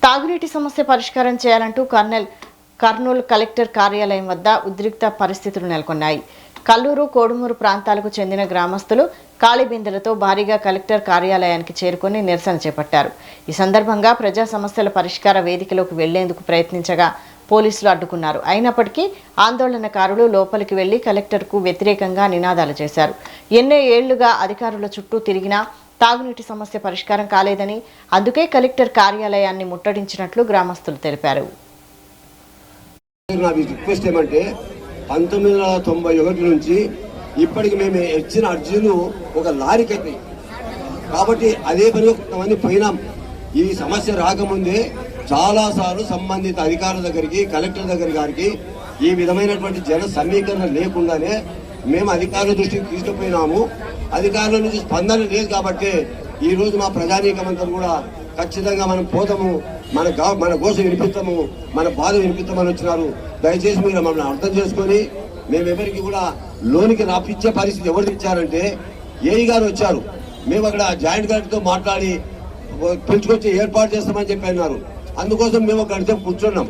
తాగునీటి సమస్య పరిష్కారం చేయాలంటూ కర్నూలు కలెక్టర్ కార్యాలయం వద్ద ఉద్రిక్త పరిస్థితులు నెలకొన్నాయి. కల్లూరు, కోడుమూరు ప్రాంతాలకు చెందిన గ్రామస్తులు ఖాళీ బిందెలతో భారీగా కలెక్టర్ కార్యాలయానికి చేరుకొని నిరసన చేపట్టారు. ఈ సందర్భంగా ప్రజా సమస్యల పరిష్కార వేదికలోకి వెళ్లేందుకు ప్రయత్నించగా పోలీసులు అడ్డుకున్నారు. అయినప్పటికీ ఆందోళనకారులు లోపలికి వెళ్లి కలెక్టర్కు వ్యతిరేకంగా నినాదాలు చేశారు. ఎన్నో ఏళ్లుగా అధికారుల చుట్టూ తిరిగినా తాగునీటి సమస్య పరిష్కారం కాలేదని, అందుకే కలెక్టర్ కార్యాలయాన్ని ముట్టడించినట్లు గ్రామస్తులు తెలిపారు. 1991 నుంచి ఇప్పటికి మేము ఇచ్చిన అర్జీలు ఒక లారీకి అవుతాయి కాబట్టి అదే పనిలో కొంతమంది పోయినాం. ఈ సమస్య రాకముందే చాలాసార్లు సంబంధిత అధికారుల దగ్గరికి, కలెక్టర్ దగ్గర గారికి ఈ విధమైనటువంటి జన సమీకరణ లేకుండానే మేము అధికారుల దృష్టికి తీసుకుపోయినాము. అధికారుల నుంచి స్పందన లేదు కాబట్టి ఈ రోజు మా ప్రజానీకమంతా కూడా ఖచ్చితంగా మనం పోతాము, మన కోసం వినిపిస్తాము, మన బాధ వినిపిస్తామని వచ్చినారు. దయచేసి మీరు మమ్మల్ని అర్థం చేసుకొని మేమెవరికి కూడా లోనికి రాపిచ్చే పరిస్థితి ఎవరు ఇచ్చారంటే ఏఈ గారు వచ్చారు. మేము అక్కడ జాయింట్ కలెక్టర్తో మాట్లాడి పిలుచుకొచ్చి ఏర్పాటు చేస్తామని చెప్పి అన్నారు. అందుకోసం మేము అక్కడ కూర్చున్నాం.